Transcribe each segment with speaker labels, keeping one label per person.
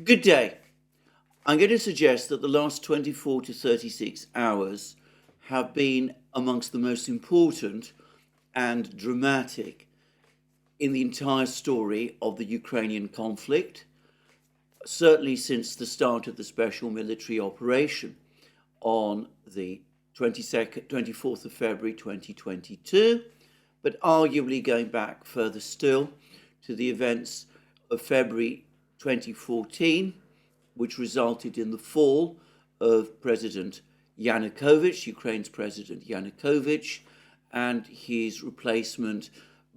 Speaker 1: Good day. I'm going to suggest that the last 24 to 36 hours have been amongst the most important and dramatic in the entire story of the Ukrainian conflict, certainly since the start of the special military operation on the 24th of February 2022, but arguably going back further still to the events of February 2014, which resulted in the fall of President Yanukovych, Ukraine's President Yanukovych, and his replacement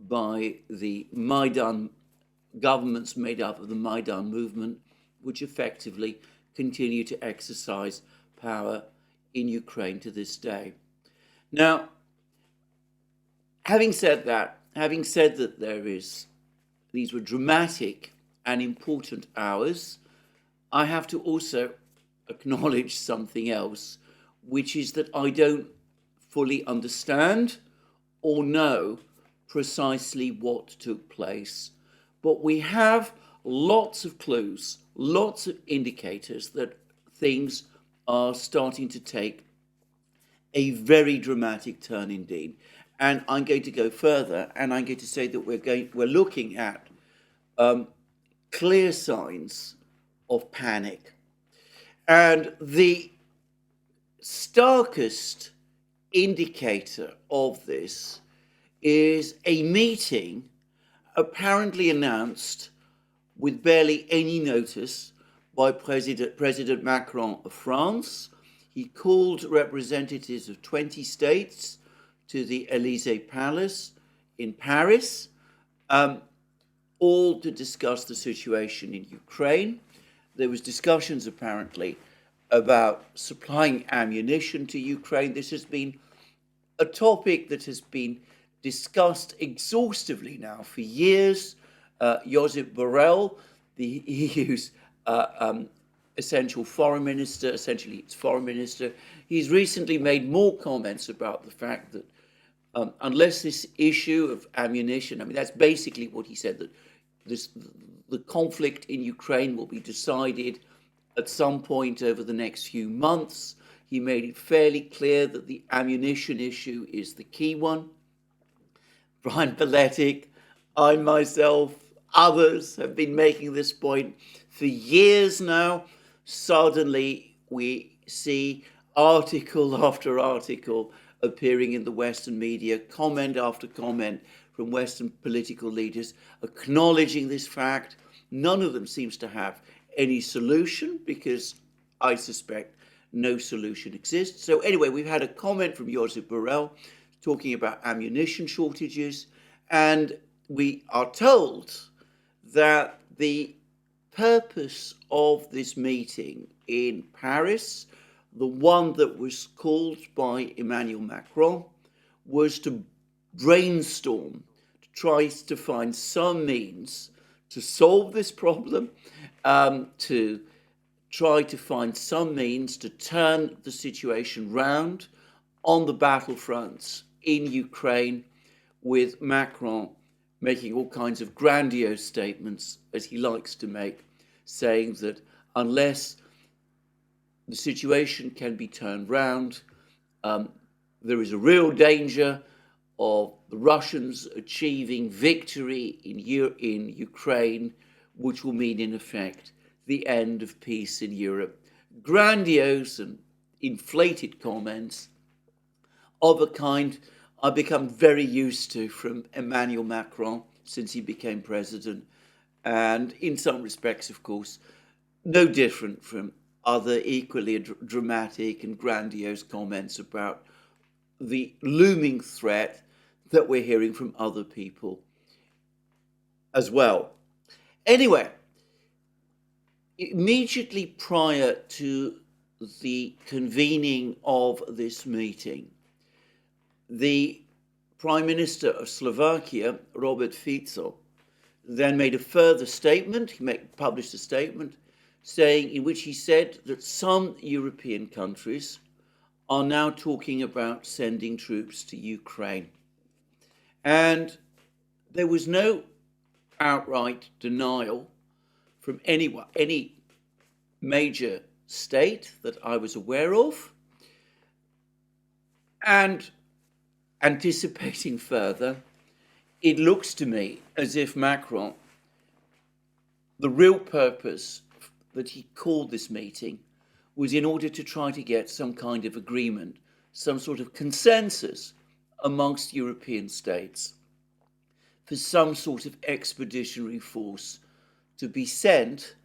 Speaker 1: by the Maidan governments made up of the Maidan movement, which effectively continue to exercise power in Ukraine to this day. Now, having said that these were dramatic and important hours, I have to also acknowledge something else, which is that I don't fully understand or know precisely what took place. But we have lots of clues, lots of indicators that things are starting to take a very dramatic turn indeed. And I'm going to go further, and I'm going to say that we're looking at clear signs of panic. And the starkest indicator of this is a meeting apparently announced with barely any notice by President Macron of France. He called representatives of 20 states to the Élysée Palace in Paris, all to discuss the situation in Ukraine. There was discussions apparently about supplying ammunition to Ukraine. This has been a topic that has been discussed exhaustively now for years. Josep Borrell, the EU's essentially its foreign minister, he's recently made more comments about the fact that unless this issue of ammunition, that's basically what he said, that the conflict in Ukraine will be decided at some point over the next few months. He made it fairly clear that the ammunition issue is the key one. Brian Paletic, I myself, others have been making this point for years now. Suddenly we see article after article appearing in the Western media, comment after comment from Western political leaders acknowledging this fact. None of them seems to have any solution, because I suspect no solution exists. So anyway, we've had a comment from Josep Borrell talking about ammunition shortages, and we are told that the purpose of this meeting in Paris, the one that was called by Emmanuel Macron, was to brainstorm, to try to find some means to solve this problem, to try to find some means to turn the situation round on the battlefronts in Ukraine, with Macron making all kinds of grandiose statements, as he likes to make, saying that unless the situation can be turned round, there is a real danger of the Russians achieving victory in Ukraine, which will mean, in effect, the end of peace in Europe. Grandiose and inflated comments of a kind I've become very used to from Emmanuel Macron since he became president, and in some respects, of course, no different from other equally dramatic and grandiose comments about the looming threat that we're hearing from other people as well. Anyway, immediately prior to the convening of this meeting, the Prime Minister of Slovakia, Robert Fico, then made a further statement. He published a statement in which he said that some European countries are now talking about sending troops to Ukraine. And there was no outright denial from any major state that I was aware of. And anticipating further, it looks to me as if Macron, the real purpose that he called this meeting was in order to try to get some kind of agreement, some sort of consensus amongst European states for some sort of expeditionary force to be sent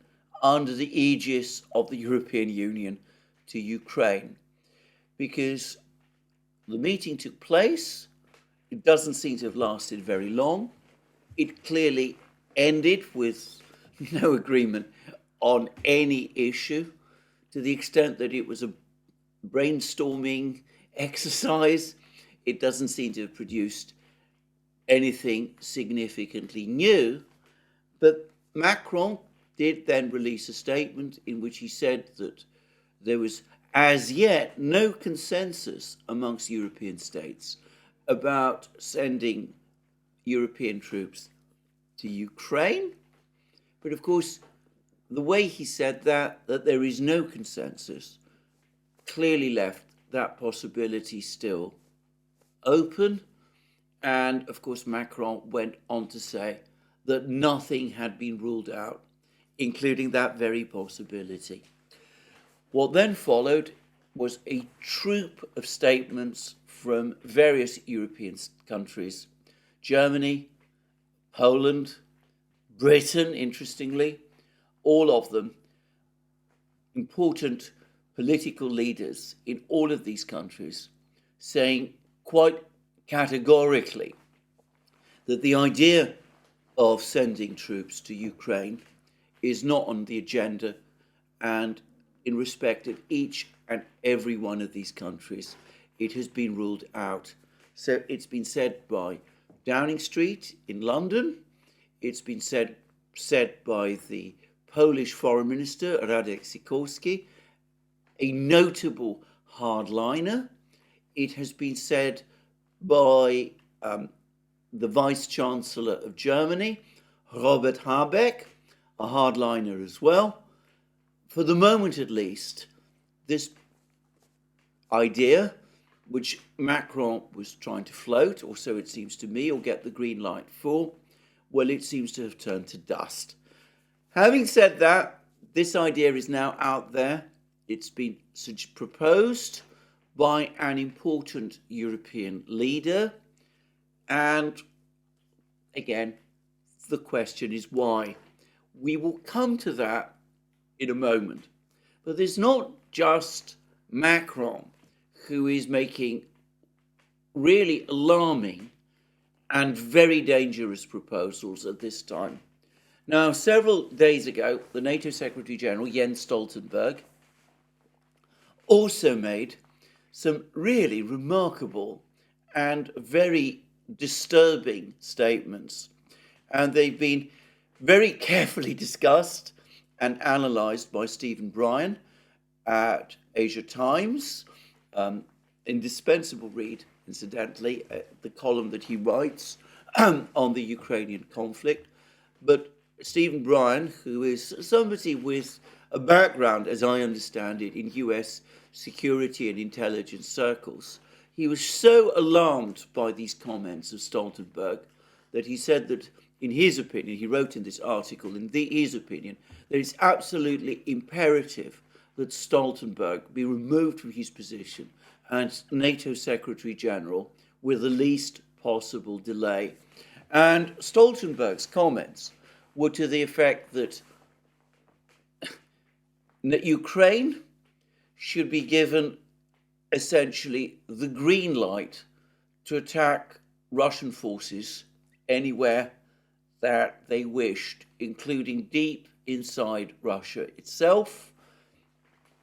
Speaker 1: under the aegis of the European Union to Ukraine. Because the meeting took place, it doesn't seem to have lasted very long. It clearly ended with no agreement on any issue, to the extent that it was a brainstorming exercise. It doesn't seem to have produced anything significantly new. But Macron did then release a statement in which he said that there was as yet no consensus amongst European states about sending European troops to Ukraine. But of course, the way he said that there is no consensus, clearly left that possibility still open. And of course, Macron went on to say that nothing had been ruled out, including that very possibility. What then followed was a troop of statements from various European countries: Germany, Poland, Britain, interestingly, all of them important political leaders in all of these countries, saying quite categorically that the idea of sending troops to Ukraine is not on the agenda, and in respect of each and every one of these countries, it has been ruled out. So it's been said by Downing Street in London, it's been said by the Polish Foreign Minister, Radek Sikorski, a notable hardliner. It has been said by the Vice-Chancellor of Germany, Robert Habeck, a hardliner as well. For the moment at least, this idea, which Macron was trying to float, or so it seems to me, or get the green light for, well, it seems to have turned to dust. Having said that, this idea is now out there. It's been proposed by an important European leader. And again, the question is why. We will come to that in a moment. But there's not just Macron who is making really alarming and very dangerous proposals at this time. Now, several days ago, the NATO Secretary General, Jens Stoltenberg, also made some really remarkable and very disturbing statements. And they've been very carefully discussed and analysed by Stephen Bryan at Asia Times. Indispensable read, incidentally, the column that he writes on the Ukrainian conflict. But Stephen Bryan, who is somebody with a background, as I understand it, in US security and intelligence circles, he was so alarmed by these comments of Stoltenberg that he said that, in his opinion, he wrote in this article, his opinion, that it's absolutely imperative that Stoltenberg be removed from his position as NATO Secretary General with the least possible delay. And Stoltenberg's comments were to the effect that Ukraine should be given essentially the green light to attack Russian forces anywhere that they wished, including deep inside Russia itself.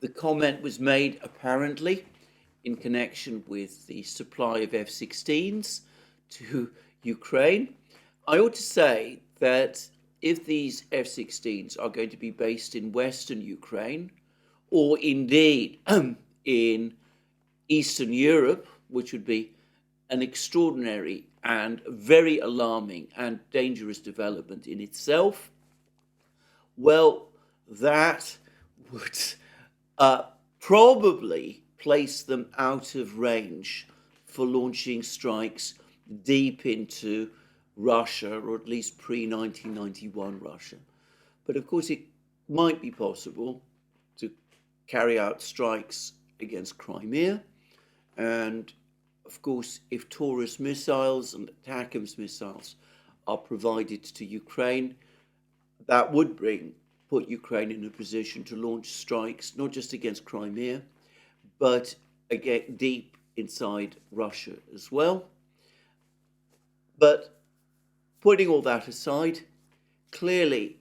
Speaker 1: The comment was made apparently in connection with the supply of F-16s to Ukraine. I ought to say that if these F-16s are going to be based in Western Ukraine, or indeed in Eastern Europe, which would be an extraordinary and very alarming and dangerous development in itself, well, that would probably place them out of range for launching strikes deep into Russia, or at least pre-1991 Russia. But of course, it might be possible to carry out strikes against Crimea. And of course, if Taurus missiles and ATACMS missiles are provided to Ukraine, that would put Ukraine in a position to launch strikes, not just against Crimea, but again deep inside Russia as well. But putting all that aside, clearly,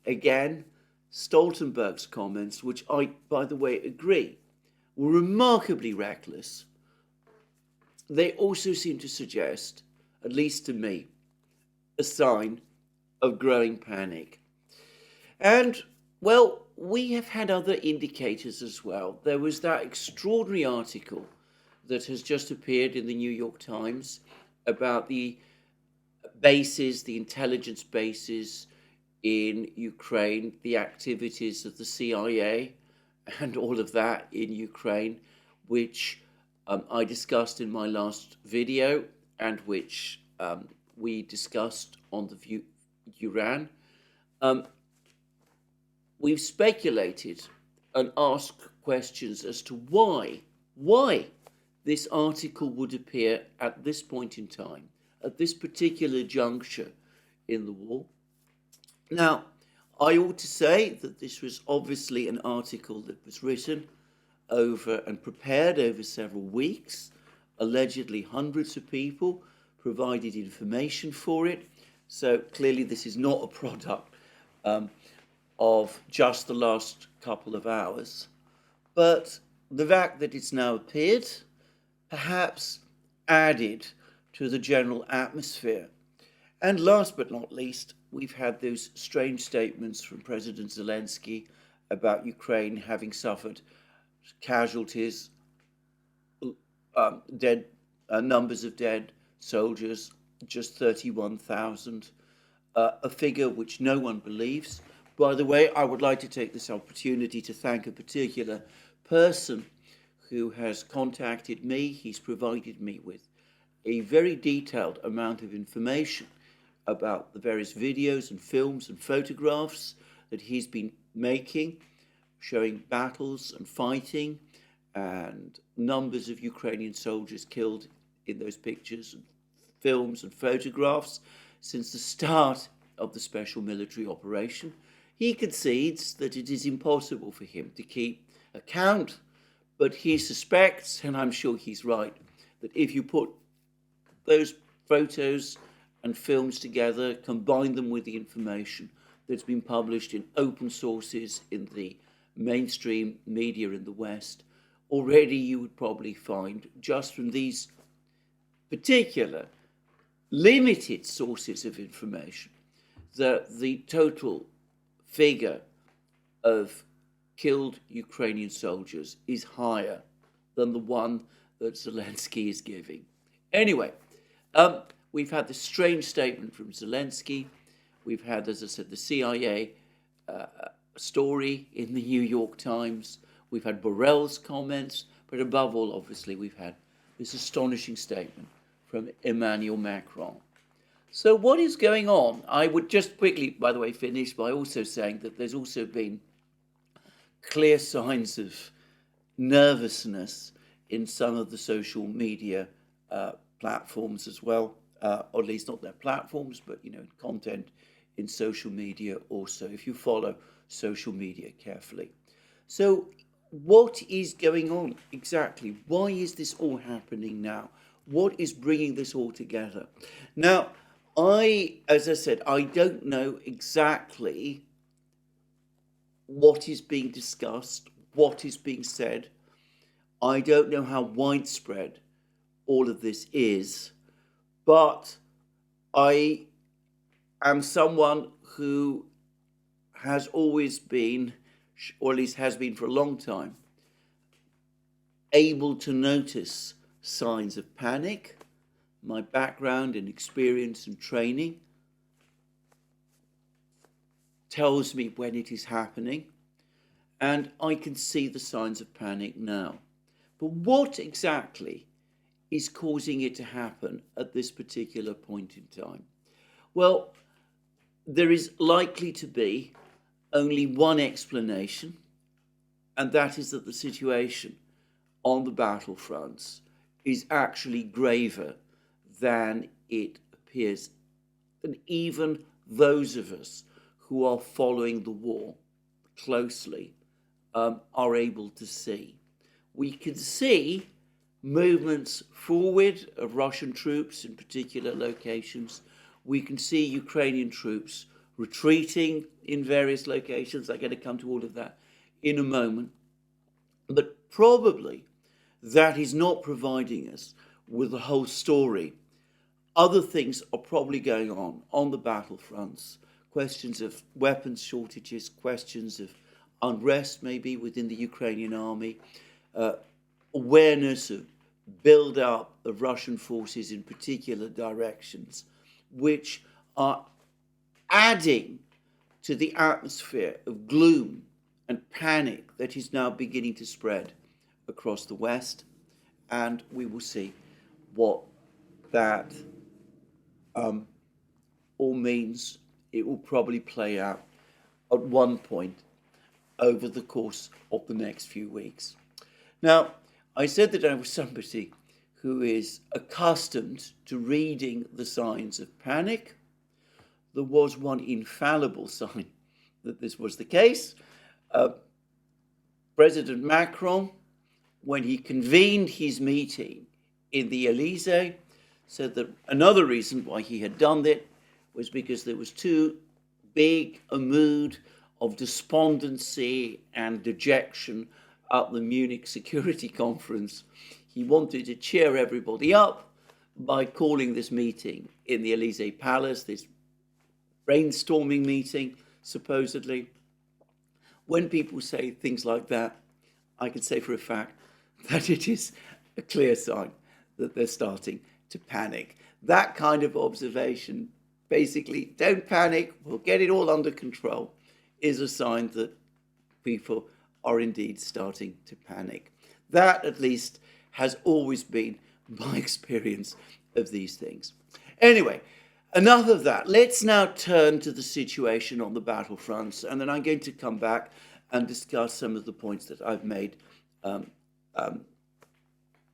Speaker 1: again, Stoltenberg's comments, which I, by the way, agree, were remarkably reckless. They also seem to suggest, at least to me, a sign of growing panic. And, well, we have had other indicators as well. There was that extraordinary article that has just appeared in the New York Times about the bases, the intelligence bases in Ukraine, the activities of the CIA and all of that in Ukraine, which I discussed in my last video and which we discussed on the Duran. We've speculated and asked questions as to why this article would appear at this point in time, at this particular juncture in the war. Now, I ought to say that this was obviously an article that was written over and prepared over several weeks. Allegedly, hundreds of people provided information for it. So clearly, this is not a product of just the last couple of hours. But the fact that it's now appeared perhaps added to the general atmosphere. And last but not least, we've had those strange statements from President Zelensky about Ukraine having suffered casualties, numbers of dead soldiers, just 31,000, a figure which no one believes. By the way, I would like to take this opportunity to thank a particular person who has contacted me. He's provided me with a very detailed amount of information about the various videos and films and photographs that he's been making, showing battles and fighting and numbers of Ukrainian soldiers killed in those pictures and films and photographs since the start of the special military operation. He concedes that it is impossible for him to keep account, but he suspects, and I'm sure he's right, that if you put those photos and films together, combine them with the information that's been published in open sources in the mainstream media in the West, already you would probably find, just from these particular limited sources of information, that the total figure of killed Ukrainian soldiers is higher than the one that Zelensky is giving. Anyway, we've had this strange statement from Zelensky. We've had, as I said, the CIA story in the New York Times. We've had Borrell's comments, but above all, obviously, we've had this astonishing statement from Emmanuel Macron. So what is going on? I would just quickly, by the way, finish by also saying that there's also been clear signs of nervousness in some of the social media platforms as well, or at least not their platforms, but content in social media also, if you follow social media carefully. So what is going on exactly? Why is this all happening now? What is bringing this all together? Now, as I said, I don't know exactly what is being discussed, what is being said. I don't know how widespread all of this is, but I am someone who has always been, or at least has been for a long time, able to notice signs of panic. My background and experience and training tells me when it is happening. and I can see the signs of panic now. But what exactly is causing it to happen at this particular point in time? Well, there is likely to be only one explanation, and that is that the situation on the battlefronts is actually graver than it appears. And even those of us who are following the war closely are able to see. We can see movements forward of Russian troops in particular locations. We can see Ukrainian troops retreating in various locations. I'm going to come to all of that in a moment. But probably that is not providing us with the whole story. Other things are probably going on the battlefronts. Questions of weapons shortages, questions of unrest maybe within the Ukrainian army, awareness of build-up of Russian forces in particular directions, which are adding to the atmosphere of gloom and panic that is now beginning to spread across the West. And we will see what that all means. It will probably play out at one point over the course of the next few weeks. Now, I said that I was somebody who is accustomed to reading the signs of panic. There was one infallible sign that this was the case. President Macron, when he convened his meeting in the Elysee, said that another reason why he had done that was because there was too big a mood of despondency and dejection at the Munich Security Conference. He wanted to cheer everybody up by calling this meeting in the Elysee Palace, this brainstorming meeting, supposedly. When people say things like that, I can say for a fact that it is a clear sign that they're starting to panic. That kind of observation, basically, don't panic, we'll get it all under control, is a sign that people are indeed starting to panic. That, at least, has always been my experience of these things. Anyway, enough of that. Let's now turn to the situation on the battlefronts, and then I'm going to come back and discuss some of the points that I've made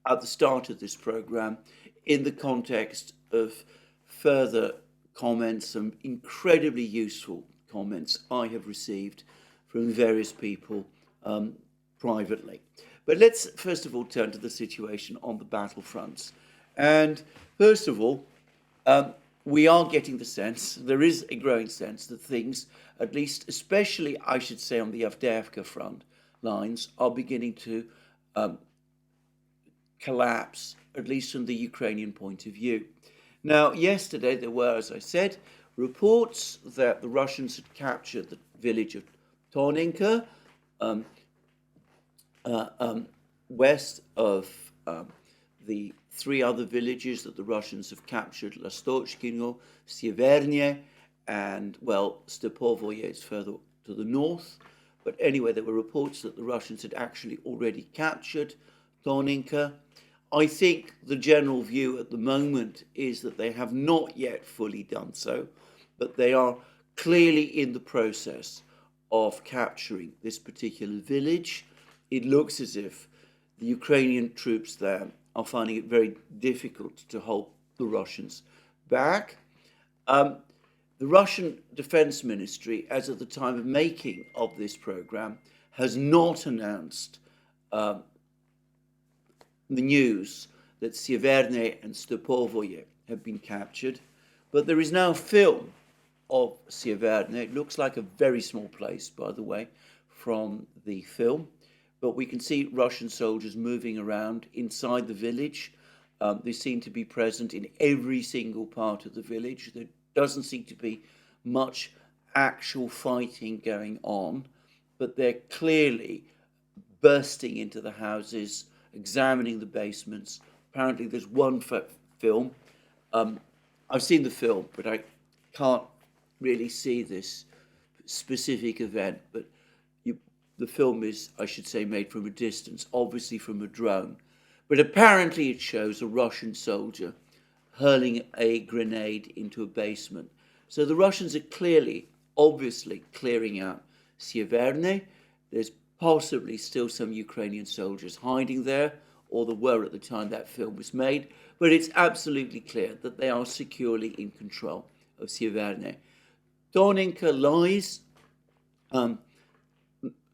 Speaker 1: at the start of this program in the context of further comments, some incredibly useful comments I have received from various people privately. But let's first of all turn to the situation on the battlefronts. And first of all, we are getting the sense, there is a growing sense that things, at least especially I should say on the Avdiivka front lines, are beginning to collapse, at least from the Ukrainian point of view. Now, yesterday there were, as I said, reports that the Russians had captured the village of Tonenka, west of the three other villages that the Russians have captured, Lastochkino, Sievernye, and, well, Stepovoye is further to the north. But anyway, there were reports that the Russians had actually already captured Tonenka. I think the general view at the moment is that they have not yet fully done so, but they are clearly in the process of capturing this particular village. It looks as if the Ukrainian troops there are finding it very difficult to hold the Russians back. The Russian Defense Ministry, as at the time of making of this program, has not announced the news that Sievernye and Stepovoye have been captured, but there is now film of Sievernye. It looks like a very small place, by the way, from the film, but we can see Russian soldiers moving around inside the village. They seem to be present in every single part of the village. There doesn't seem to be much actual fighting going on, but they're clearly bursting into the houses, examining the basements. Apparently there's one film. I've seen the film, but I can't really see this specific event. But The film is, I should say, made from a distance, obviously from a drone. But apparently it shows a Russian soldier hurling a grenade into a basement. So the Russians are clearly, obviously, clearing out Sieverne. There's possibly still some Ukrainian soldiers hiding there, or there were at the time that film was made. But it's absolutely clear that they are securely in control of Sieverne. Toninka lies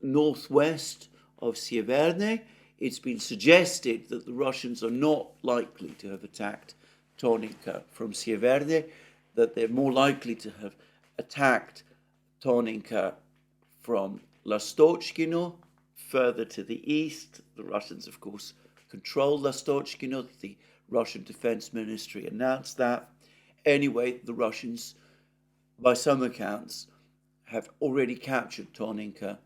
Speaker 1: northwest of Sieverne. It's been suggested that the Russians are not likely to have attacked Toninka from Sieverne, that they're more likely to have attacked Toninka from Lastochkino, further to the east. The Russians, of course, control Lastochkino. The Russian Defense Ministry announced that. Anyway, the Russians, by some accounts, have already captured Toninka,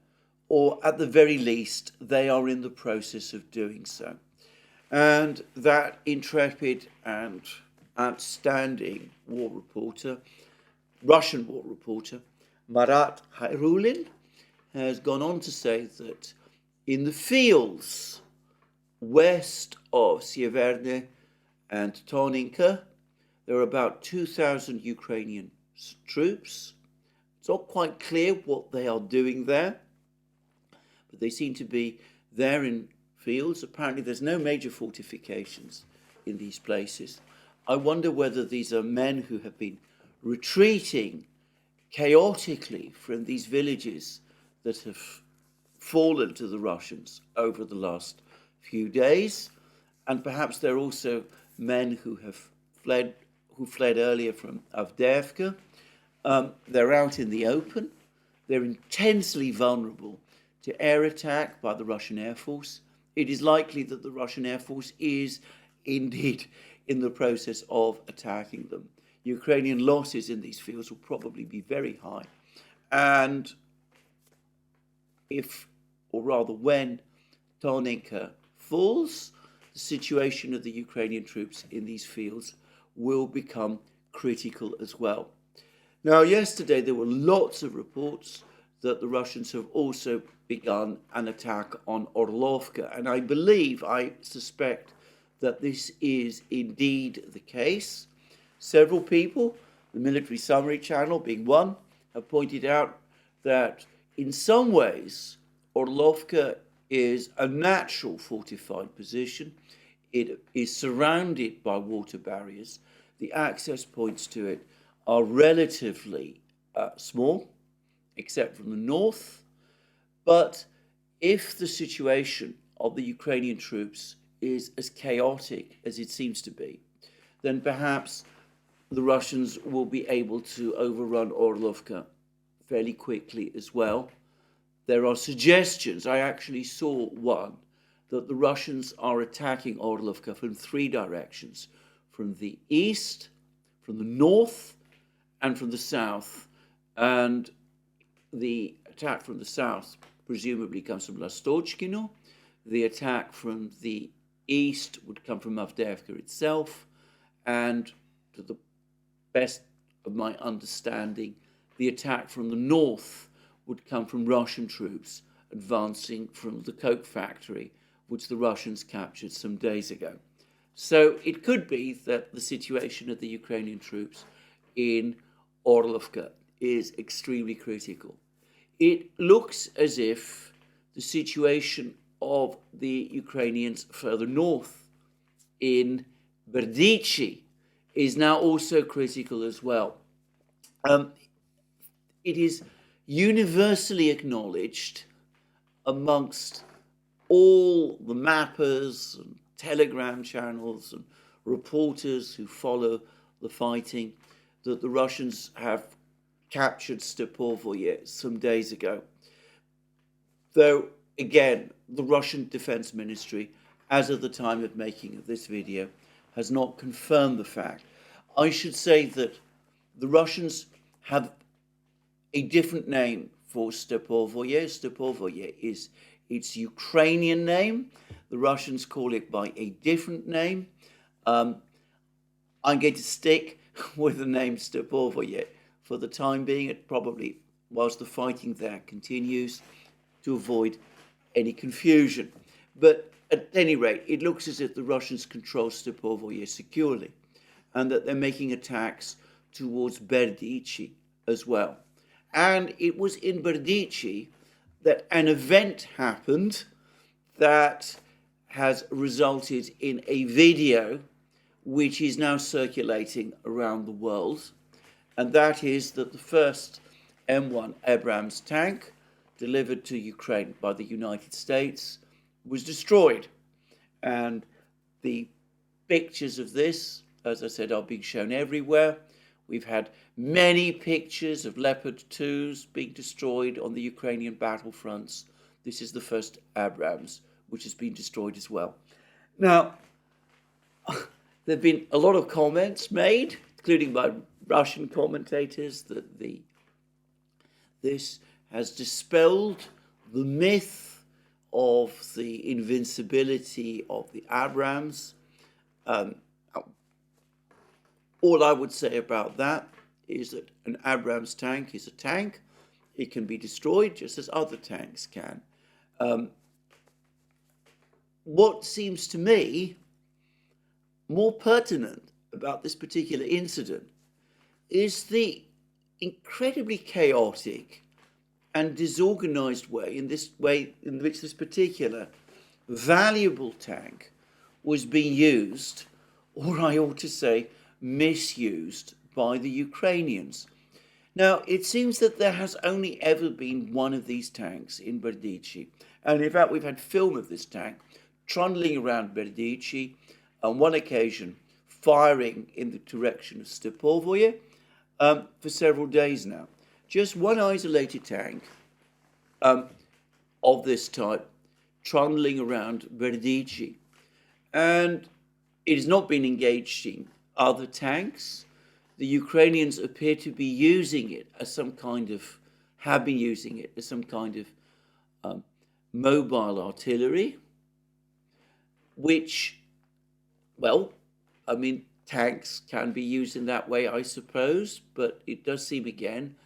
Speaker 1: or at the very least, they are in the process of doing so. And that intrepid and outstanding war reporter, Russian war reporter, Marat Hayrulin, has gone on to say that in the fields west of Sieverne and Toninka, there are about 2,000 Ukrainian troops. It's not quite clear what they are doing there, but they seem to be there in fields. Apparently there's no major fortifications in these places. I wonder whether these are men who have been retreating chaotically from these villages that have fallen to the Russians over the last few days, and perhaps they're also men who have fled earlier from Avdiivka. They're out in the open. They're intensely vulnerable to air attack by the Russian Air Force. It is likely that the Russian Air Force is indeed in the process of attacking them. Ukrainian losses in these fields will probably be very high. And if, or rather when, Toninka falls, the situation of the Ukrainian troops in these fields will become critical as well. Now, yesterday there were lots of reports that the Russians have also begun an attack on Orlovka, and I suspect that this is indeed the case. Several people, the Military Summary Channel being one, have pointed out that in some ways Orlovka is a natural fortified position. It is surrounded by water barriers. The access points to it are relatively small, except from the north. But if the situation of the Ukrainian troops is as chaotic as it seems to be, then perhaps the Russians will be able to overrun Orlovka fairly quickly as well. There are suggestions, I actually saw one, that the Russians are attacking Orlovka from three directions: from the east, from the north, and from the south. And the attack from the south presumably comes from Lastochkino. The attack from the east would come from Avdiivka itself. And to the best of my understanding, the attack from the north would come from Russian troops advancing from the coke factory, which the Russians captured some days ago. So it could be that the situation of the Ukrainian troops in Orlovka is extremely critical. It looks as if the situation of the Ukrainians further north in BITCHUTE is now also critical as well. It is universally acknowledged amongst all the mappers and telegram channels and reporters who follow the fighting that the Russians have captured Stepovoye some days ago. Though, again, the Russian Defense Ministry, as of the time of making of this video, has not confirmed the fact. I should say that the Russians have a different name for Stepovoye. Stepovoye is its Ukrainian name. The Russians call it by a different name. I'm going to stick with the name Stepovoye for the time being. It probably, whilst the fighting there continues, to avoid any confusion. But at any rate, it looks as if the Russians control Stepovoye securely, and that they're making attacks towards Berdichi as well. And it was in Berdichi that an event happened that has resulted in a video which is now circulating around the world, and that is that the first M1 Abrams tank delivered to Ukraine by the United States was destroyed. And the pictures of this, as I said, are being shown everywhere. We've had many pictures of Leopard 2s being destroyed on the Ukrainian battlefronts. This is the first Abrams, which has been destroyed as well. Now, there have been a lot of comments made, including by Russian commentators, that this has dispelled the myth of the invincibility of the Abrams. All I would say about that is that an Abrams tank is a tank. It can be destroyed just as other tanks can. What seems to me more pertinent about this particular incident is the incredibly chaotic and disorganized way in which this particular valuable tank was being used, or I ought to say misused, by the Ukrainians. Now, it seems that there has only ever been one of these tanks in Berdichi, and in fact we've had film of this tank trundling around Berdichi, on one occasion firing in the direction of Stepovoye for several days now. Just one isolated tank of this type trundling around Berdichi. And it has not been engaged in other tanks. The Ukrainians appear to be using it as some kind of, have been using it as some kind of mobile artillery, which, well, I mean, tanks can be used in that way, I suppose, but it does seem, again,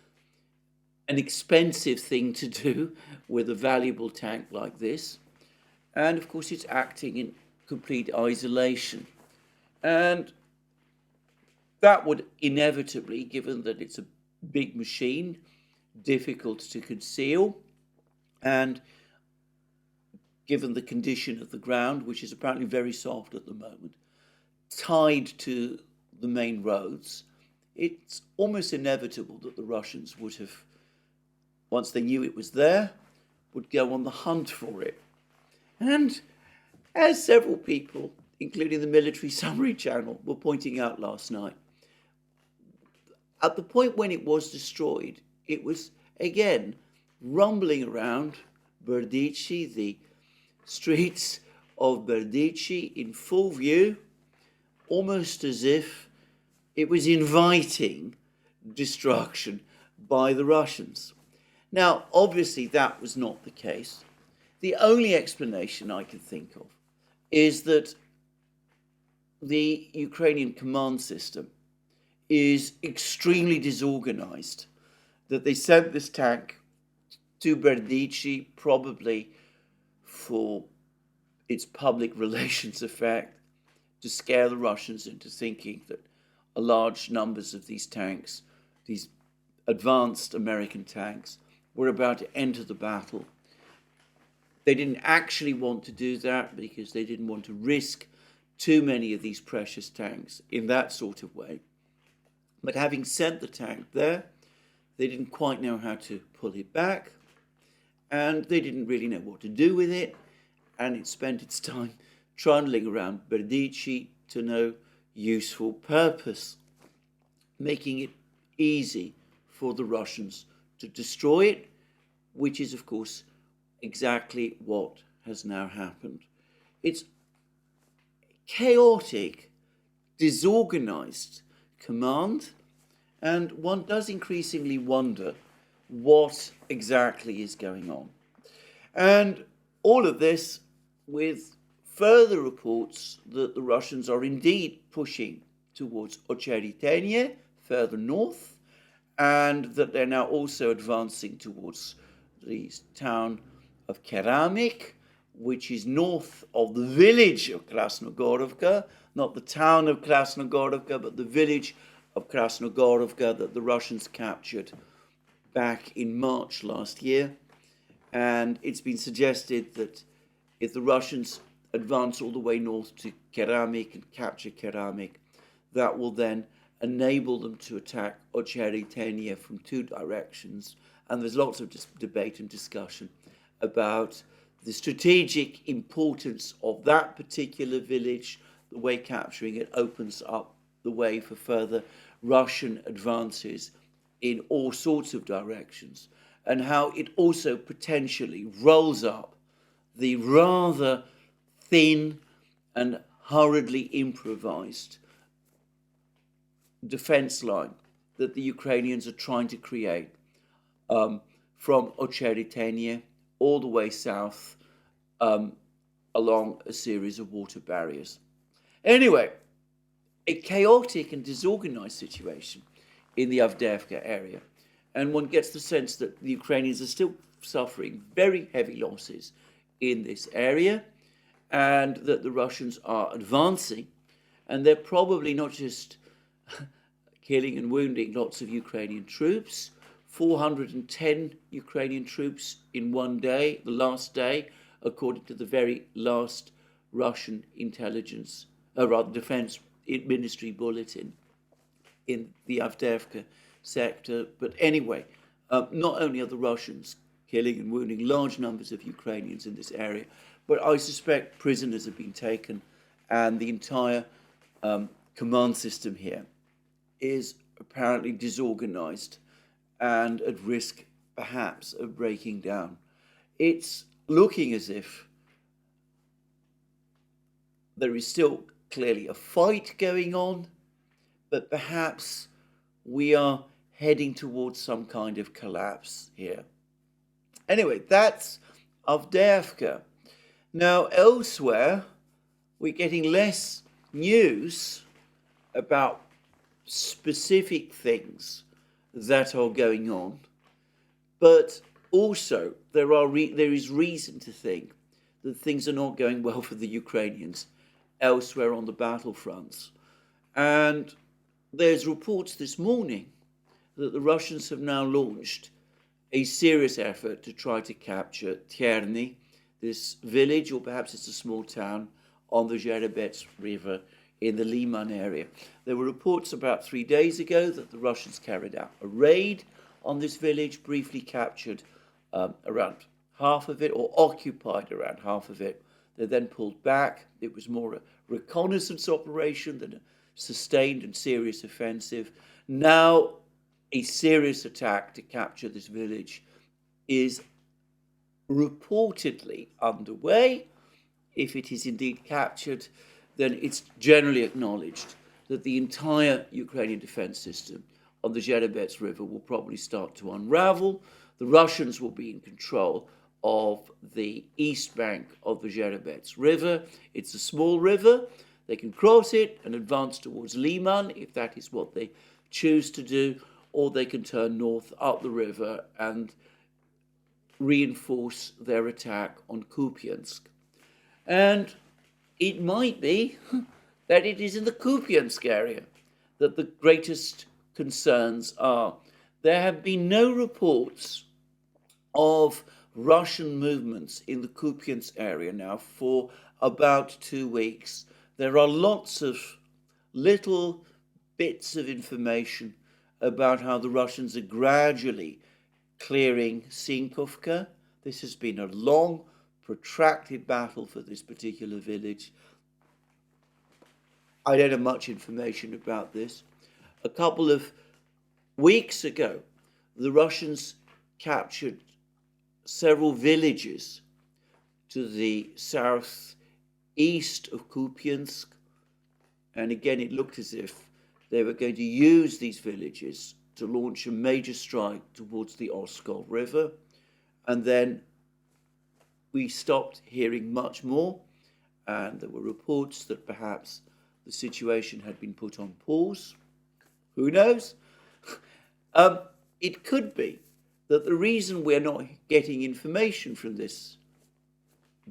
Speaker 1: an expensive thing to do with a valuable tank like this. And, of course, it's acting in complete isolation. And that would inevitably, given that it's a big machine, difficult to conceal, and given the condition of the ground, which is apparently very soft at the moment, tied to the main roads, it's almost inevitable that the Russians would have, once they knew it was there, would go on the hunt for it. And as several people, including the Military Summary Channel, were pointing out last night, at the point when it was destroyed, it was, again, rumbling around Berdichi, the streets of Berdichi in full view, almost as if it was inviting destruction by the Russians. Now, obviously, that was not the case. The only explanation I can think of is that the Ukrainian command system is extremely disorganized, that they sent this tank to Berdichi probably for its public relations effect, to scare the Russians into thinking that a large numbers of these tanks, these advanced American tanks, were about to enter the battle. They didn't actually want to do that because they didn't want to risk too many of these precious tanks in that sort of way. But having sent the tank there, they didn't quite know how to pull it back, and they didn't really know what to do with it, and it spent its time trundling around Berdichi to no useful purpose, making it easy for the Russians to destroy it, which is, of course, exactly what has now happened. It's chaotic, disorganized command, and one does increasingly wonder what exactly is going on. And all of this with further reports that the Russians are indeed pushing towards Ocheritenye, further north, and that they're now also advancing towards the town of Keramik, which is north of the village of Krasnogorovka, not the town of Krasnogorovka, but the village of Krasnogorovka that the Russians captured back in March last year. And it's been suggested that if the Russians advance all the way north to Keramik and capture Keramik, that will then enable them to attack Ocheretenie from two directions. And there's lots of debate and discussion about the strategic importance of that particular village, the way capturing it opens up the way for further Russian advances in all sorts of directions, and how it also potentially rolls up the rather thin and hurriedly improvised defense line that the Ukrainians are trying to create from Ocheretenie all the way south along a series of water barriers. Anyway, a chaotic and disorganized situation in the Avdiivka area. And one gets the sense that the Ukrainians are still suffering very heavy losses in this area, and that the Russians are advancing, and they're probably not just killing and wounding lots of Ukrainian troops. 410 Ukrainian troops in one day, the last day, according to the very last Russian defense ministry bulletin in the Avdiivka sector. But anyway, not only are the Russians killing and wounding large numbers of Ukrainians in this area, but I suspect prisoners have been taken, and the entire command system here is apparently disorganized and at risk, perhaps, of breaking down. It's looking as if there is still clearly a fight going on, but perhaps we are heading towards some kind of collapse here. Anyway, that's Avdiivka. Now, elsewhere, we're getting less news about specific things that are going on, but also there is reason to think that things are not going well for the Ukrainians elsewhere on the battlefronts. And there's reports this morning that the Russians have now launched a serious effort to try to capture Tierny, this village, or perhaps it's a small town on the Zherebets River in the Liman area. There were reports about 3 days ago that the Russians carried out a raid on this village, briefly captured around half of it, or occupied around half of it. They then pulled back. It was more a reconnaissance operation than a sustained and serious offensive. Now, a serious attack to capture this village is reportedly underway. If it is indeed captured, then it's generally acknowledged that the entire Ukrainian defense system on the Zherebets River will probably start to unravel. The Russians will be in control of the east bank of the Zherebets River. It's a small river. They can cross it and advance towards Liman if that is what they choose to do, or they can turn north up the river and reinforce their attack on Kupiansk. And it might be that it is in the Kupiansk area that the greatest concerns are. There have been no reports of Russian movements in the Kupiansk area now for about 2 weeks. There are lots of little bits of information about how the Russians are gradually clearing Sinkovka. This has been a long, protracted battle for this particular village. I don't have much information about this. A couple of weeks ago, the Russians captured several villages to the southeast of Kupiansk, and again it looked as if they were going to use these villages to launch a major strike towards the Oskol River. And then we stopped hearing much more, and there were reports that perhaps the situation had been put on pause. Who knows? It could be that the reason we're not getting information from this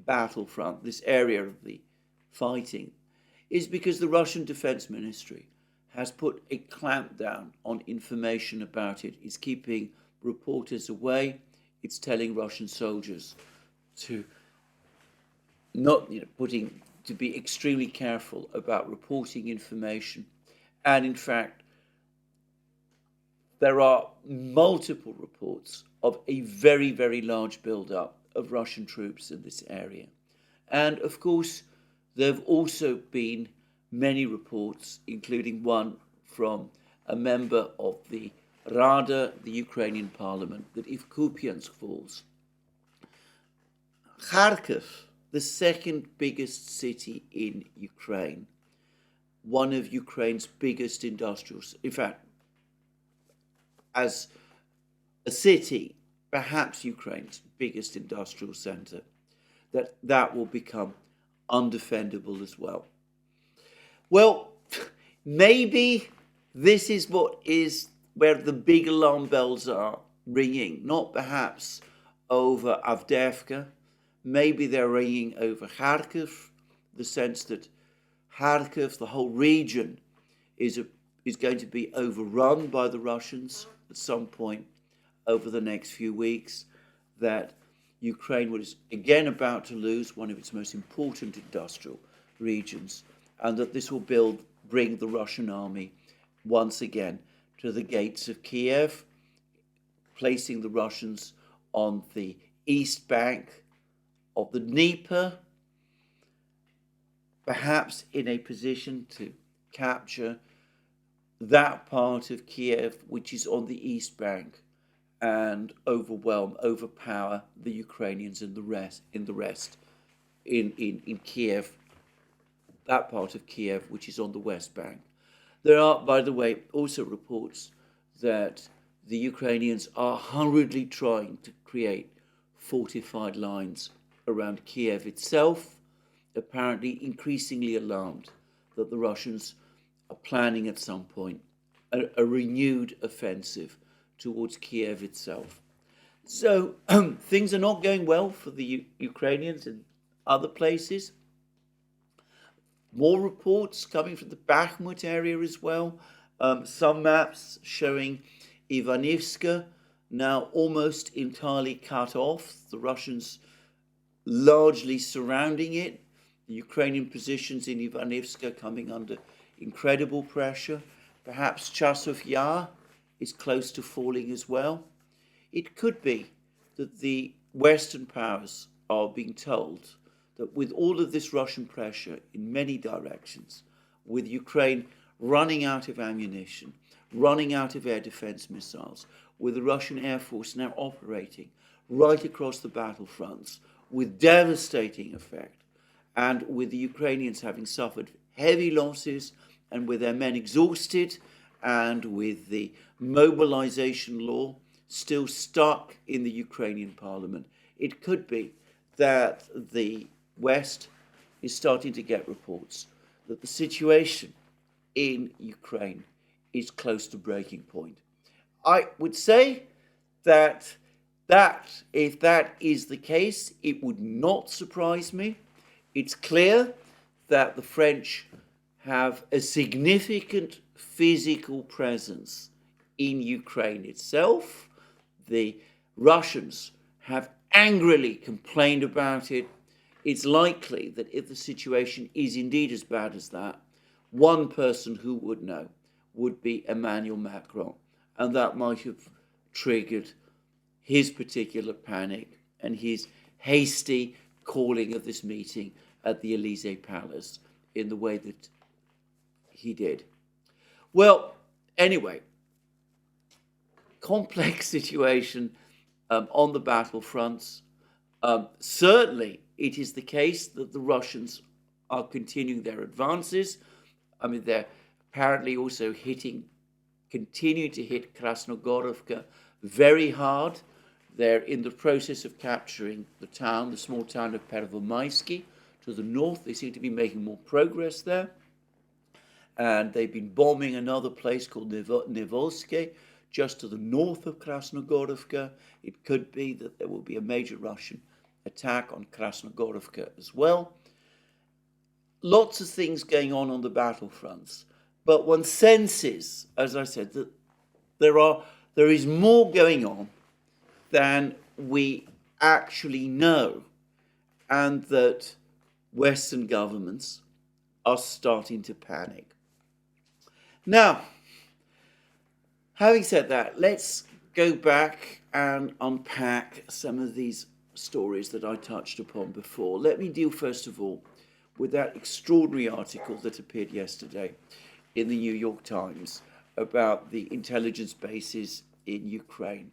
Speaker 1: battlefront, this area of the fighting, is because the Russian Defense Ministry has put a clampdown on information about it. It's keeping reporters away. It's telling Russian soldiers to not, to be extremely careful about reporting information. And in fact, there are multiple reports of a very, very large build-up of Russian troops in this area. And of course, there have also been many reports, including one from a member of the Rada, the Ukrainian parliament, that if Kupiansk falls, Kharkiv, the second biggest city in Ukraine, one of Ukraine's biggest industrials, in fact, as a city, perhaps Ukraine's biggest industrial center, that will become undefendable as well. Well, maybe this is where the big alarm bells are ringing, not perhaps over Avdiivka. Maybe they're ringing over Kharkiv, the sense that Kharkiv, the whole region, is going to be overrun by the Russians at some point over the next few weeks, that Ukraine was again about to lose one of its most important industrial regions, and that this will bring the Russian army once again to the gates of Kiev, placing the Russians on the east bank of the Dnieper, perhaps in a position to capture that part of Kiev which is on the east bank and overpower the Ukrainians in Kiev, that part of Kiev which is on the west bank. There are, by the way, also reports that the Ukrainians are hurriedly trying to create fortified lines around Kiev itself, apparently increasingly alarmed that the Russians are planning at some point a renewed offensive towards Kiev itself. So things are not going well for the Ukrainians in other places. More reports coming from the Bakhmut area as well. Some maps showing Ivanivska now almost entirely cut off, the Russians largely surrounding it, the Ukrainian positions in Ivanivska coming under incredible pressure. Perhaps Chasov Yar is close to falling as well. It could be that the Western powers are being told that with all of this Russian pressure in many directions, with Ukraine running out of ammunition, running out of air defense missiles, with the Russian Air Force now operating right across the battlefronts with devastating effect, and with the Ukrainians having suffered heavy losses and with their men exhausted, and with the mobilization law still stuck in the Ukrainian parliament, it could be that the West is starting to get reports that the situation in Ukraine is close to breaking point. I would say that if that is the case, it would not surprise me. It's clear that the French have a significant physical presence in Ukraine itself. The Russians have angrily complained about it. It's likely that if the situation is indeed as bad as that, one person who would know would be Emmanuel Macron, and that might have triggered his particular panic and his hasty calling of this meeting at the Élysée Palace in the way that he did. Well, anyway, complex situation on the battlefronts. Certainly, it is the case that the Russians are continuing their advances. I mean, they're apparently also continuing to hit Krasnogorovka very hard. They're in the process of capturing the small town of Pervomaisky to the north. They seem to be making more progress there. And they've been bombing another place called Nivolske, just to the north of Krasnogorovka. It could be that there will be a major Russian attack on Krasnogorovka as well. Lots of things going on the battlefronts, but one senses, as I said, that there is more going on than we actually know, and that Western governments are starting to panic. Now, having said that, let's go back and unpack some of these stories that I touched upon before. Let me deal first of all with that extraordinary article that appeared yesterday in the New York Times about the intelligence bases in Ukraine.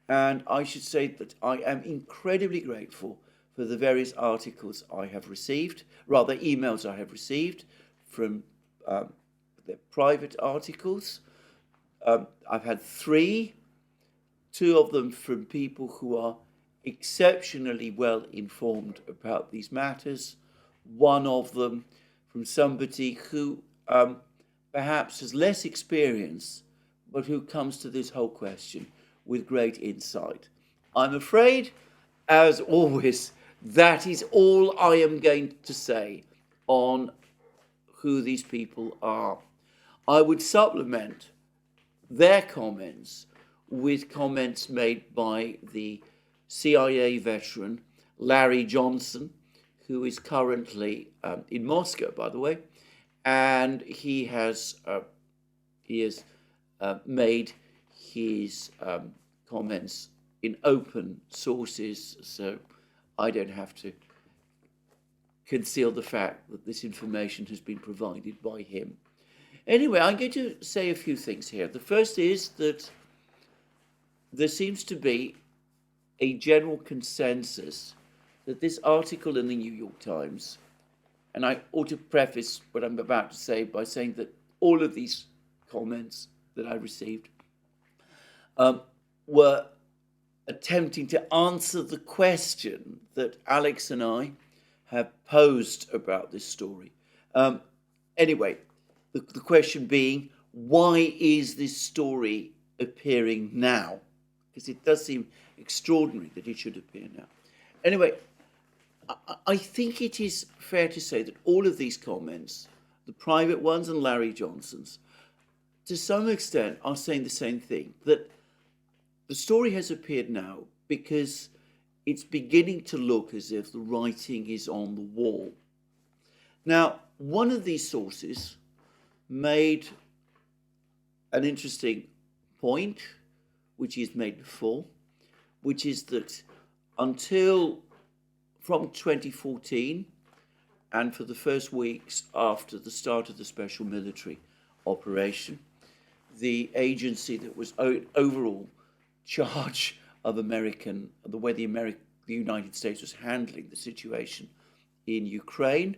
Speaker 1: And I should say that I am incredibly grateful for the various articles I have received, rather emails I have received from the private articles. I've had three, two of them from people who are exceptionally well informed about these matters, one of them from somebody who perhaps has less experience, but who comes to this whole question with great insight. I'm afraid, as always, that is all I am going to say on who these people are. I would supplement their comments with comments made by the CIA veteran Larry Johnson, who is currently in Moscow, by the way, and he has made his comments in open sources, so I don't have to conceal the fact that this information has been provided by him. Anyway, I'm going to say a few things here. The first is that there seems to be a general consensus that this article in the New York Times, and I ought to preface what I'm about to say by saying that all of these comments that I received were attempting to answer the question that Alex and I have posed about this story. Anyway, the question being, why is this story appearing now? Because it does seem extraordinary that it should appear now. Anyway, I think it is fair to say that all of these comments, the private ones and Larry Johnson's, to some extent are saying the same thing, that the story has appeared now because it's beginning to look as if the writing is on the wall. Now, one of these sources made an interesting point, which he's made before, which is that from 2014 and for the first weeks after the start of the special military operation, the agency that was overall charge of the way the United States was handling the situation in Ukraine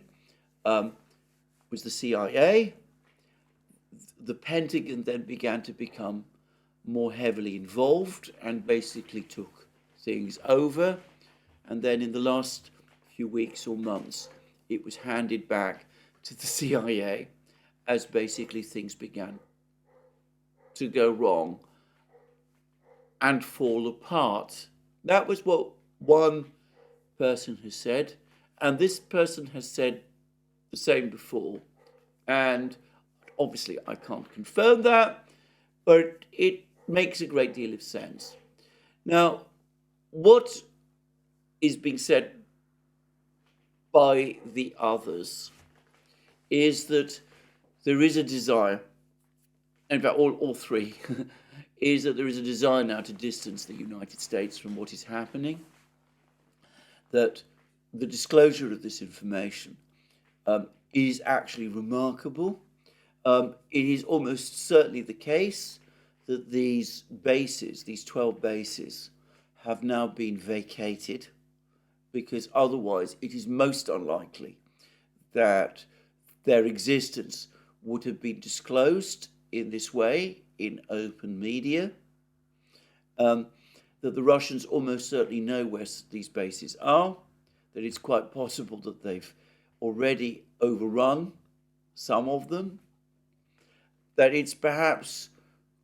Speaker 1: was the CIA. The Pentagon then began to become more heavily involved and basically took things over. And then in the last few weeks or months, it was handed back to the CIA as basically things began to go wrong and fall apart. That was what one person has said, and this person has said the same before. And obviously I can't confirm that, but it makes a great deal of sense. Now, what is being said by the others is that there is a desire, in fact all three, is that there is a desire now to distance the United States from what is happening, that the disclosure of this information is actually remarkable. It is almost certainly the case that these bases, these 12 bases, have now been vacated, because otherwise it is most unlikely that their existence would have been disclosed in this way in open media, that the Russians almost certainly know where these bases are, that it's quite possible that they've already overrun some of them, that it's perhaps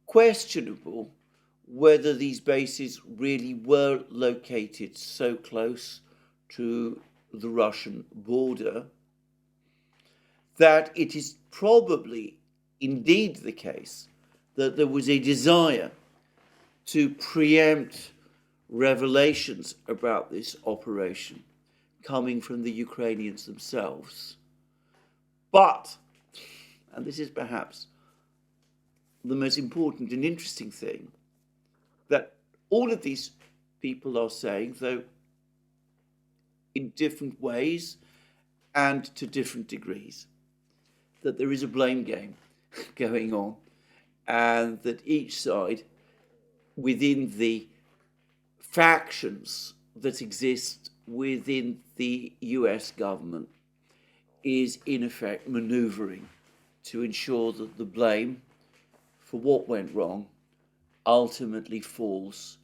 Speaker 1: questionable whether these bases really were located so close to the Russian border, that it is probably indeed the case that there was a desire to preempt revelations about this operation coming from the Ukrainians themselves. But, and this is perhaps the most important and interesting thing, that all of these people are saying, though in different ways and to different degrees, that there is a blame game going on, and that each side within the factions that exist within the US government is in effect maneuvering to ensure that the blame for what went wrong ultimately falls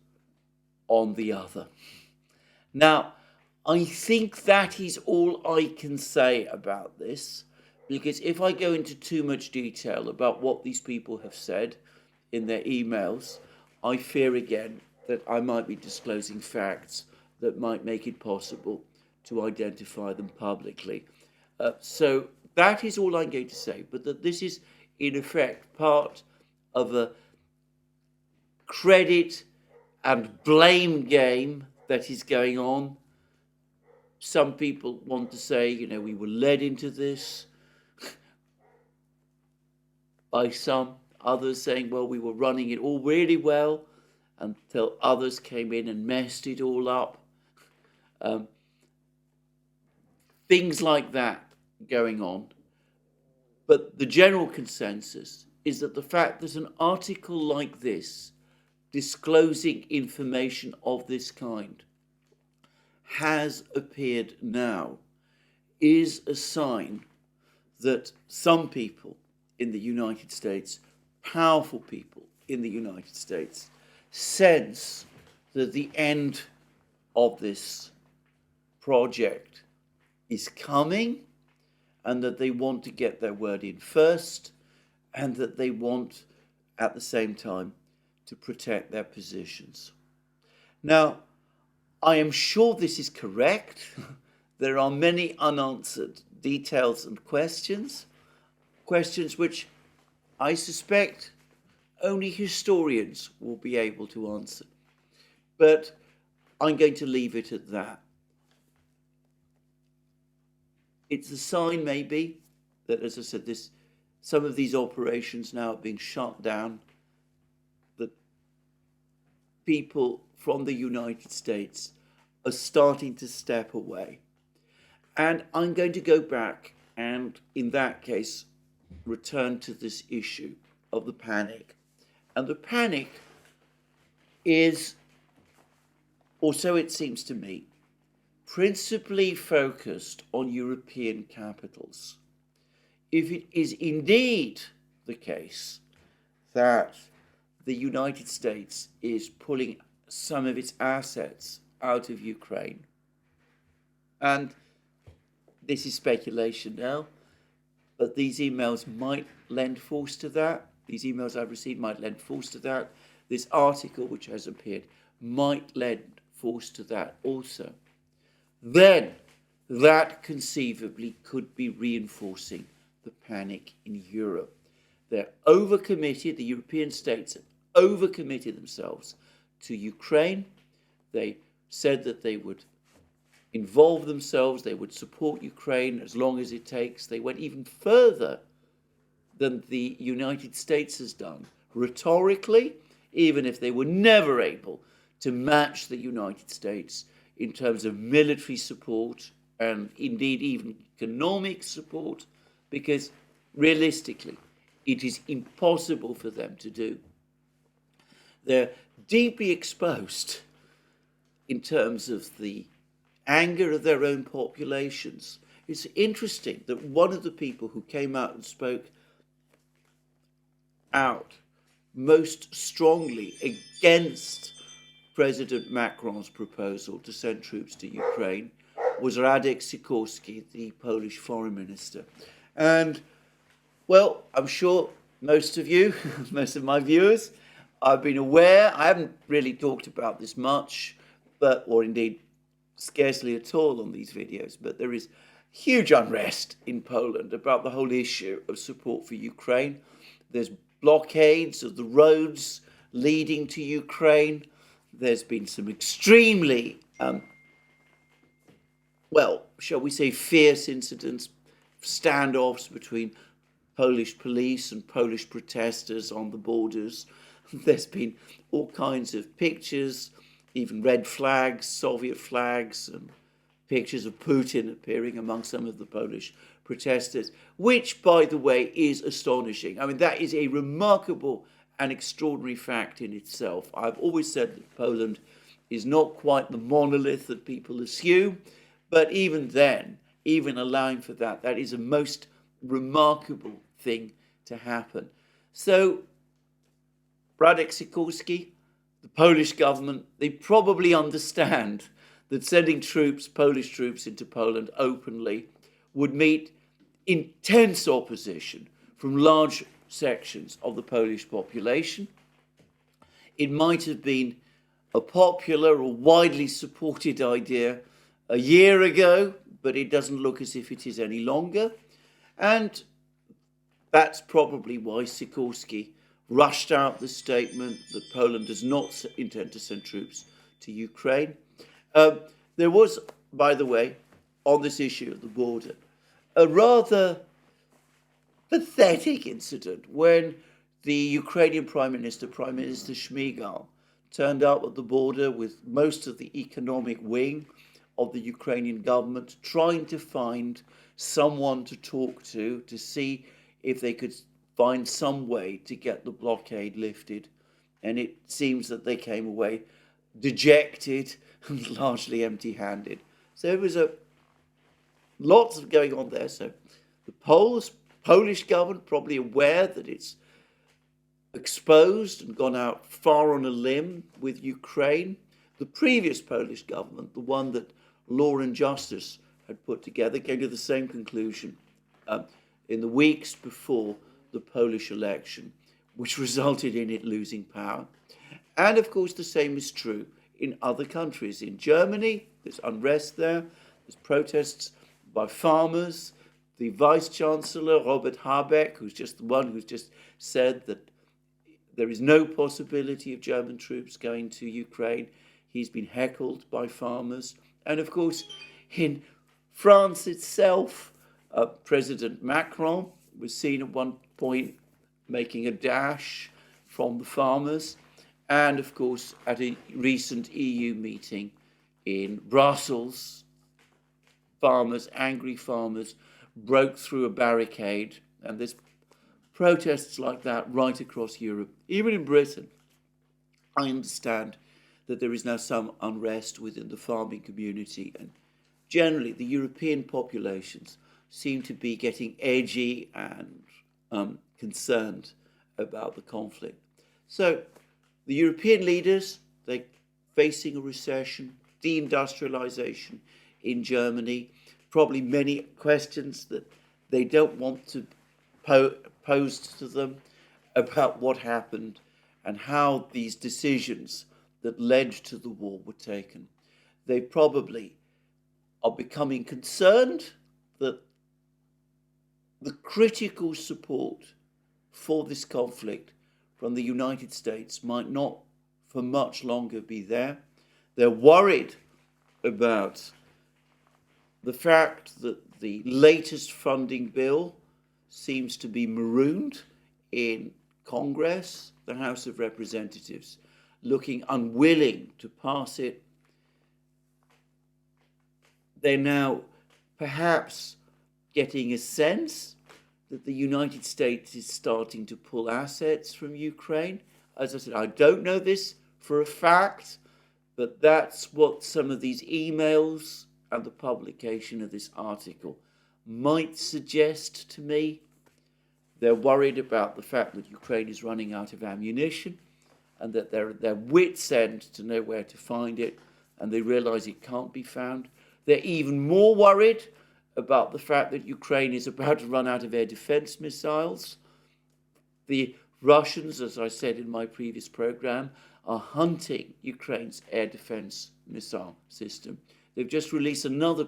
Speaker 1: on the other. Now, I think that is all I can say about this, because if I go into too much detail about what these people have said in their emails, I fear again that I might be disclosing facts that might make it possible to identify them publicly. So that is all I'm going to say, but that this is in effect part of a credit and blame game that is going on. Some people want to say, we were led into this by some. Others saying, well, we were running it all really well until others came in and messed it all up. Things like that going on. But the general consensus is that the fact that an article like this, disclosing information of this kind, has appeared now, is a sign that some people in the United States, powerful people in the United States, sense that the end of this project is coming, and that they want to get their word in first, and that they want, at the same time, to protect their positions. Now, I am sure this is correct. There are many unanswered details and questions which I suspect only historians will be able to answer. But I'm going to leave it at that. It's a sign, maybe, that, as I said, some of these operations now are being shut down, that people from the United States are starting to step away. And I'm going to go back and, in that case, return to this issue of the panic. And the panic is, or so it seems to me, principally focused on European capitals. If it is indeed the case that the United States is pulling some of its assets out of Ukraine, and this is speculation now, but these emails might lend force to that. These emails I've received might lend force to that. This article, which has appeared, might lend force to that also. Then that conceivably could be reinforcing the panic in Europe. They're overcommitted, the European states have overcommitted themselves to Ukraine. They said that they would involve themselves, they would support Ukraine as long as it takes. They went even further than the United States has done, rhetorically, even if they were never able to match the United States in terms of military support and indeed even economic support, because realistically, it is impossible for them to do. They're deeply exposed in terms of the anger of their own populations. It's interesting that one of the people who came out and spoke out most strongly against President Macron's proposal to send troops to Ukraine was Radek Sikorski, the Polish foreign minister. And, well, I'm sure most of you, most of my viewers, I've been aware, I haven't really talked about this much, or indeed scarcely at all on these videos, but there is huge unrest in Poland about the whole issue of support for Ukraine. There's blockades of the roads leading to Ukraine. There's been some extremely, shall we say, fierce incidents, standoffs between Polish police and Polish protesters on the borders. There's been all kinds of pictures, even red flags, Soviet flags, and pictures of Putin appearing among some of the Polish protesters, which, by the way, is astonishing. I mean, that is a remarkable and extraordinary fact in itself. I've always said that Poland is not quite the monolith that people assume, but even then, even allowing for that, that is a most remarkable thing to happen. So, Radek Sikorski, the Polish government, they probably understand that sending troops, Polish troops, into Poland openly would meet intense opposition from large sections of the Polish population. It might have been a popular or widely supported idea a year ago, but it doesn't look as if it is any longer. And that's probably why Sikorski rushed out the statement that Poland does not intend to send troops to Ukraine. There was, by the way, on this issue of the border, a rather pathetic incident when the Ukrainian Prime Minister Shmyhal, turned up at the border with most of the economic wing of the Ukrainian government, trying to find someone to talk to see if they could find some way to get the blockade lifted. And it seems that they came away dejected and largely empty-handed. So it was lots of going on there. So the Polish government, probably aware that it's exposed and gone out far on a limb with Ukraine. The previous Polish government, the one that Law and Justice had put together, came to the same conclusion in the weeks before the Polish election, which resulted in it losing power. And of course, the same is true in other countries. In Germany, there's unrest there, there's protests by farmers. The Vice-Chancellor, Robert Habeck, who's just the one who's just said that there is no possibility of German troops going to Ukraine. He's been heckled by farmers. And of course, in France itself, President Macron was seen at one point making a dash from the farmers. And of course, at a recent EU meeting in Brussels, angry farmers, broke through a barricade, and there's protests like that right across Europe. Even in Britain, I understand that there is now some unrest within the farming community, and generally the European populations seem to be getting edgy and concerned about the conflict. So the European leaders, they're facing a recession, deindustrialization in Germany, probably many questions that they don't want to pose to them about what happened and how these decisions that led to the war were taken. They probably are becoming concerned that the critical support for this conflict from the United States might not for much longer be there. They're worried about the fact that the latest funding bill seems to be marooned in Congress, the House of Representatives, looking unwilling to pass it. They're now perhaps getting a sense that the United States is starting to pull assets from Ukraine. As I said, I don't know this for a fact, but that's what some of these emails and the publication of this article might suggest to me. They're worried about the fact that Ukraine is running out of ammunition and that they're at their wits' end to know where to find it, and they realize it can't be found. They're even more worried about the fact that Ukraine is about to run out of air defense missiles. The Russians, as I said in my previous program, are hunting Ukraine's air defense missile system. They've just released another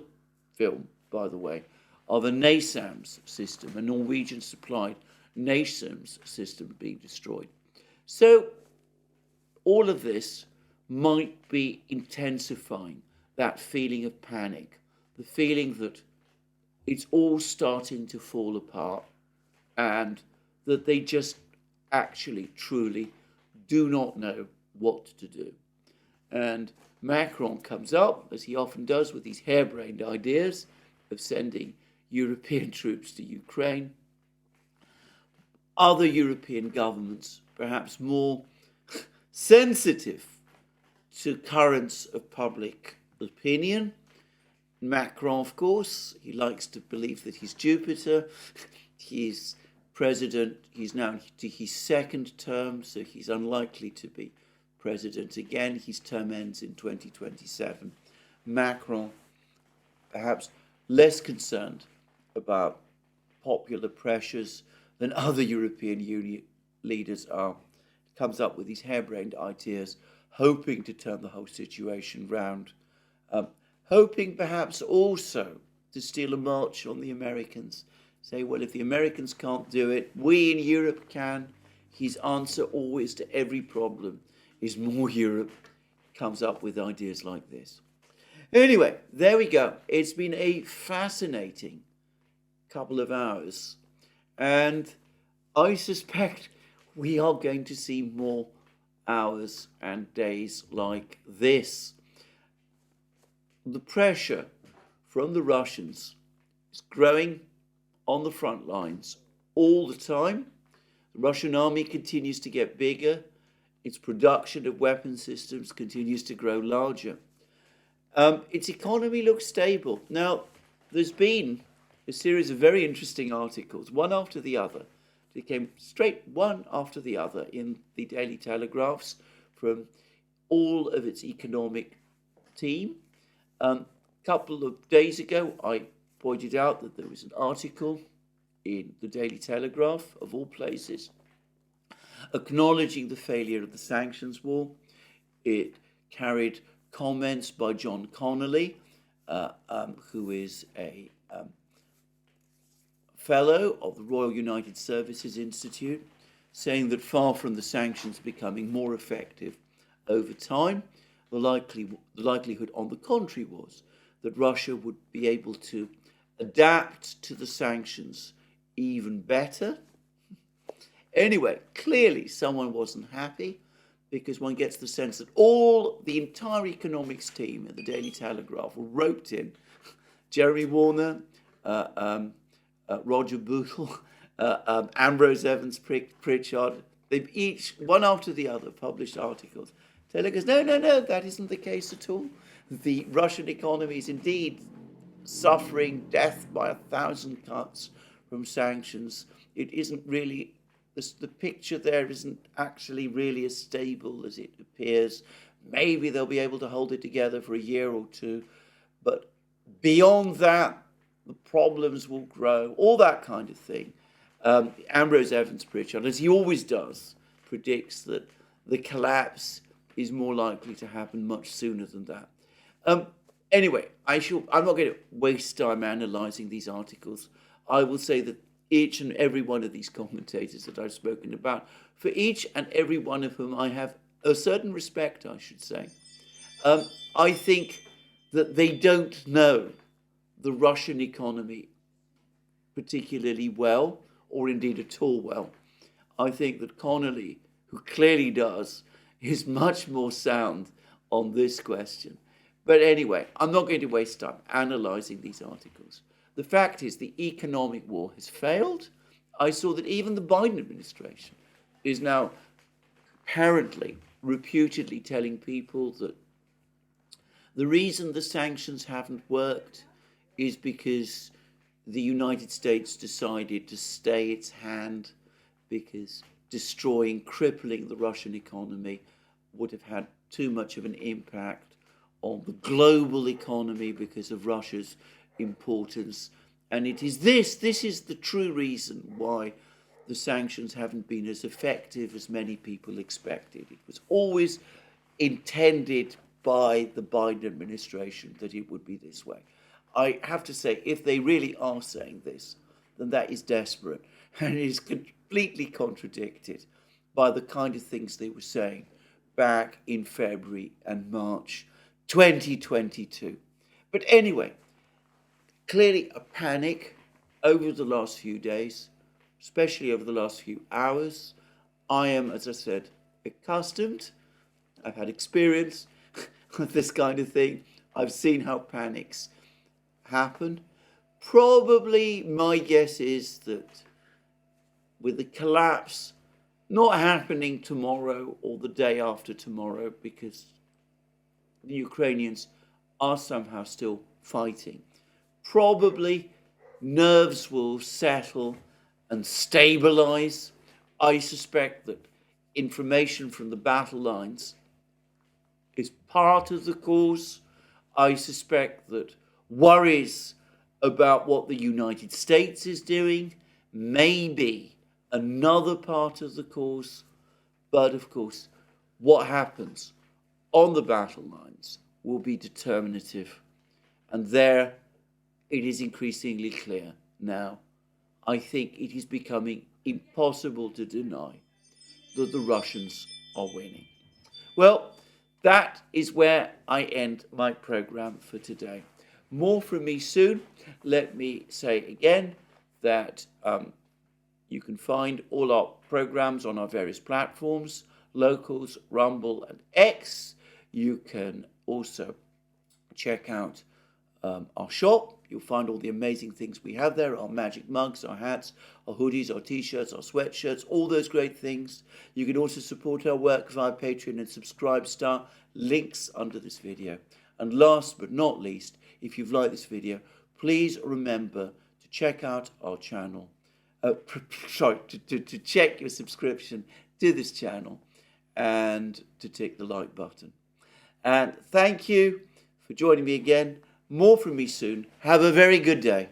Speaker 1: film, by the way, of a NASAMS system, a Norwegian-supplied NASAMS system being destroyed. So all of this might be intensifying that feeling of panic, the feeling that it's all starting to fall apart and that they just actually, truly do not know what to do. And Macron comes up, as he often does, with these harebrained ideas of sending European troops to Ukraine. Other European governments, perhaps more sensitive to currents of public opinion. Macron, of course, he likes to believe that he's Jupiter. He's president. He's now into his second term, so he's unlikely to be president again. His term ends in 2027. Macron, perhaps less concerned about popular pressures than other European Union leaders are, comes up with these harebrained ideas, hoping to turn the whole situation round, hoping perhaps also to steal a march on the Americans, say, well, if the Americans can't do it, we in Europe can. His answer always to every problem is more Europe. Comes up with ideas like this. Anyway, there we go. It's been a fascinating couple of hours, and I suspect we are going to see more hours and days like this. The pressure from the Russians is growing on the front lines all the time. The Russian army continues to get bigger. Its production of weapon systems continues to grow larger. Its economy looks stable. Now, there's been a series of very interesting articles, one after the other. They came straight one after the other in the Daily Telegraphs from all of its economic team. A couple of days ago, I pointed out that there was an article in the Daily Telegraph, of all places, acknowledging the failure of the sanctions war. It carried comments by John Connolly, who is a fellow of the Royal United Services Institute, saying that far from the sanctions becoming more effective over time, the likelihood, on the contrary, was that Russia would be able to adapt to the sanctions even better. Anyway, clearly someone wasn't happy, because one gets the sense that the entire economics team in the Daily Telegraph were roped in. Jeremy Warner, Roger Bootle, Ambrose Evans Pritchard, they've each, one after the other, published articles telling us, no, that isn't the case at all. The Russian economy is indeed suffering death by 1,000 cuts from sanctions. It isn't really, the picture there isn't actually really as stable as it appears. Maybe they'll be able to hold it together for a year or two, but beyond that, the problems will grow, all that kind of thing. Ambrose Evans Pritchard, as he always does, predicts that the collapse is more likely to happen much sooner than that. Anyway, I'm not going to waste time analysing these articles. I will say that each and every one of these commentators that I've spoken about, for each and every one of whom I have a certain respect, I should say, I think that they don't know the Russian economy particularly well, or indeed at all well. I think that Connolly, who clearly does, is much more sound on this question. But anyway, I'm not going to waste time analysing these articles. The fact is the economic war has failed. I saw that even the Biden administration is now apparently, reputedly telling people that the reason the sanctions haven't worked is because the United States decided to stay its hand, because crippling the Russian economy would have had too much of an impact on the global economy because of Russia's importance. And it is this is the true reason why the sanctions haven't been as effective as many people expected. It was always intended by the Biden administration that it would be this way. I have to say, if they really are saying this, then that is desperate, and it is completely contradicted by the kind of things they were saying back in February and March 2022. But anyway, clearly a panic over the last few days, especially over the last few hours. I am, as I said, accustomed. I've had experience with this kind of thing. I've seen how panics happen. Probably my guess is that with the collapse not happening tomorrow or the day after tomorrow, because the Ukrainians are somehow still fighting, probably nerves will settle and stabilize. I suspect that information from the battle lines is part of the cause. I suspect that worries about what the United States is doing may be another part of the cause. But of course, what happens on the battle lines will be determinative. And there it is increasingly clear now. I think it is becoming impossible to deny that the Russians are winning. Well, that is where I end my program for today. More from me soon. Let me say again that you can find all our programs on our various platforms, Locals, Rumble, and X. You can also check out our shop. You'll find all the amazing things we have there, our magic mugs, our hats, our hoodies, our t-shirts, our sweatshirts, all those great things. You can also support our work via Patreon and Subscribe Star, links under this video. And last but not least, if you've liked this video, please remember to check out our channel. To check your subscription to this channel and to tick the like button. And thank you for joining me again. More from me soon. Have a very good day.